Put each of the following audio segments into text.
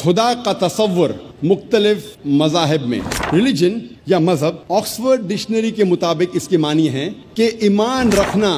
خدا کا تصور مختلف مذاہب میں. ریلیجن یا مذہب آکسفورڈ ڈکشنری کے مطابق اس کے معنی ہیں کہ ایمان رکھنا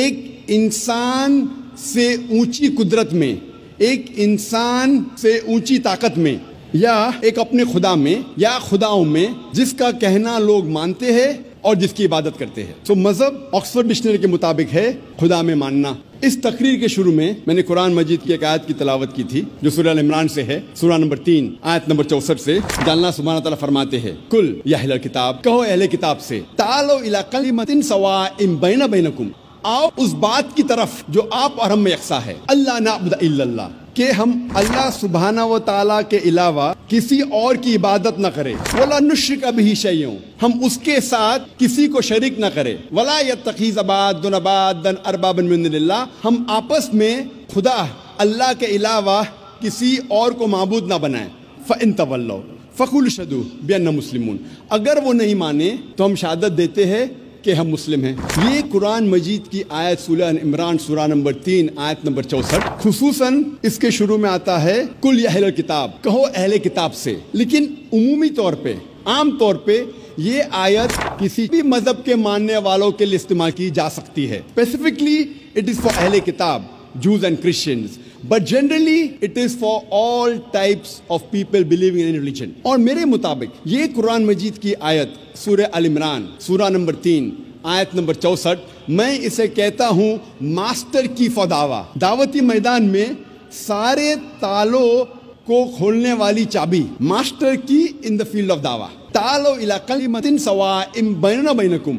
ایک انسان سے اونچی قدرت میں، ایک انسان سے اونچی طاقت میں، یا ایک اپنے خدا میں یا خداؤں میں جس کا کہنا لوگ مانتے ہیں اور جس کی عبادت کرتے ہیں. تو مذہب آکسفورڈ ڈکشنری کے مطابق ہے خدا میں ماننا. اس تقریر کے شروع میں نے قرآن مجید کی ایک آیت کی تلاوت کی تھی جو سورہ ال عمران سے ہے، سورہ نمبر 3 آیت نمبر 64 سے. اللہ سبحانہ تعالیٰ فرماتے ہیں کل یا اہل کتاب، کہو اہل کتاب سے، تعالوا الی کلمۃ سواء بین بینکم، آؤ اس بات کی طرف جو آپ اور ہم میں یکساں ہے، اللہ نعبد الا اللہ، کہ ہم اللہ سبحانہ و تعالیٰ کے علاوہ کسی اور کی عبادت نہ کرے، ولا نشرک بہ شیئا، ہم اس کے ساتھ کسی کو شریک نہ کرے، ولا یتخذ بعضنا بعضا اربابا من دون اللہ، ہم آپس میں خدا اللہ کے علاوہ کسی اور کو معبود نہ بنائیں. فإن تولوا فقولوا اشهدوا بأننا مسلمون، اگر وہ نہیں مانے تو ہم شہادت دیتے ہیں کہ ہم مسلم ہیں. یہ قرآن مجید کی آیت سورہ عمران سورہ نمبر 3 آیت نمبر 64 خصوصاً اس کے شروع میں آتا ہے کل یا اہل کتاب، کہو اہل کتاب سے. لیکن عمومی طور پہ، عام طور پہ یہ آیت کسی بھی مذہب کے ماننے والوں کے لیے استعمال کی جا سکتی ہے. اسپیسیفکلی اٹ از فار اہل کتاب، Jews and Christians, but generally it is for all types of people believing in religion. اور میرے مطابق یہ قرآن مجید کی آیت سورہ ال عمران سورہ نمبر 3 آیت نمبر 64، میں اسے کہتا ہوں ماسٹر کی فداوا، دعوتی میدان میں سارے تالوں کو کھولنے والی چابی، ماسٹر کی ان دا فیلڈ آف دعویٰ. تعالوا الی کلمۃ سواء بیننا بینکم،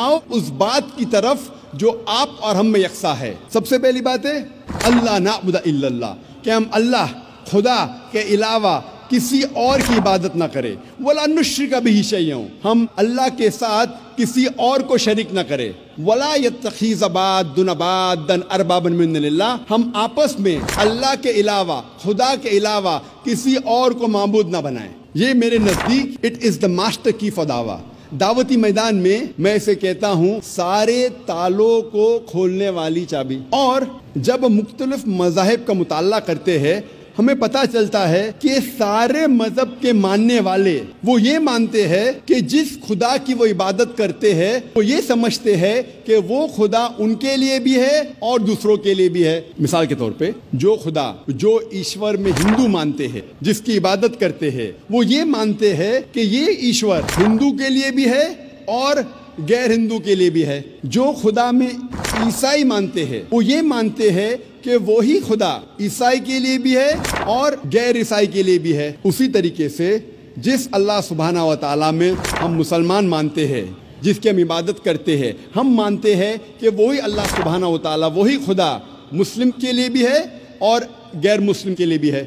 آؤ اس بات کی طرف جو آپ اور ہم میں یکساں ہے. سب سے پہلی بات ہے اللہ نعبد الا اللہ، کہ ہم اللہ خدا کے علاوہ کسی اور کی عبادت نہ کرے، ولا نشرک بہ شیئا، ہم اللہ کے ساتھ کسی اور کو شریک نہ کرے، ولا یتخذ بعضنا بعضا اربابا من دون اللہ، ہم آپس میں اللہ کے علاوہ، خدا کے علاوہ کسی اور کو معبود نہ بنائیں. یہ میرے نزدیک اٹ از دا ماسٹر کی فداوا. دعوتی میدان میں میں اسے کہتا ہوں سارے تالوں کو کھولنے والی چابی. اور جب مختلف مذاہب کا مطالعہ کرتے ہیں ہمیں پتہ چلتا ہے کہ سارے مذہب کے ماننے والے وہ یہ مانتے ہیں کہ جس خدا کی وہ عبادت کرتے ہیں وہ یہ سمجھتے ہیں کہ وہ خدا ان کے لیے بھی ہے اور دوسروں کے لیے بھی ہے. مثال کے طور پہ جو خدا جو ایشور میں ہندو مانتے ہیں، جس کی عبادت کرتے ہیں، وہ یہ مانتے ہیں کہ یہ ایشور ہندو کے لیے بھی ہے اور غیر ہندو کے لیے بھی ہے. جو خدا میں عیسائی مانتے ہیں وہ یہ مانتے ہیں کہ وہی خدا عیسائی کے لیے بھی ہے اور غیر عیسائی کے لیے بھی ہے. اسی طریقے سے جس اللہ سبحانہ و تعالیٰ میں ہم مسلمان مانتے ہیں، جس کی ہم عبادت کرتے ہیں، ہم مانتے ہیں کہ وہی اللہ سبحانہ و تعالیٰ، وہی خدا مسلم کے لیے بھی ہے اور غیر مسلم کے لیے بھی ہے.